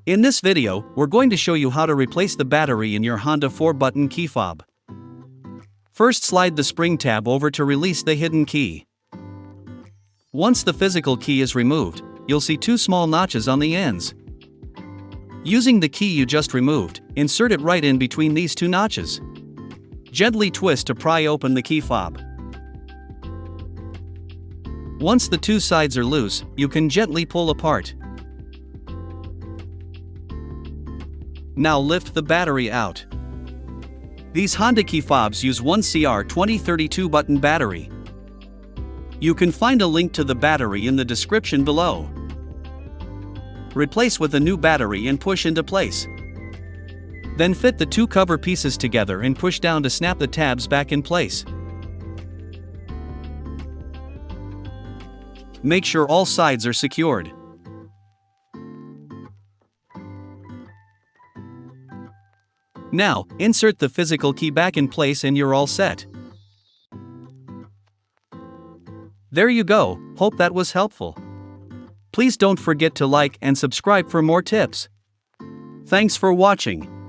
In this video, we're going to show you how to replace the battery in your Honda 4-button key fob. First, slide the spring tab over to release the hidden key. Once the physical key is removed, you'll see two small notches on the ends. Using the key you just removed, insert it right in between these two notches. Gently twist to pry open the key fob. Once the two sides are loose, you can gently pull apart. Now lift the battery out. These Honda key fobs use one CR20 32-button battery. You can find a link to the battery in the description below. Replace with a new battery and push into place. Then fit the two cover pieces together and push down to snap the tabs back in place. Make sure all sides are secured. Now, insert the physical key back in place and you're all set. There you go, hope that was helpful. Please don't forget to like and subscribe for more tips. Thanks for watching.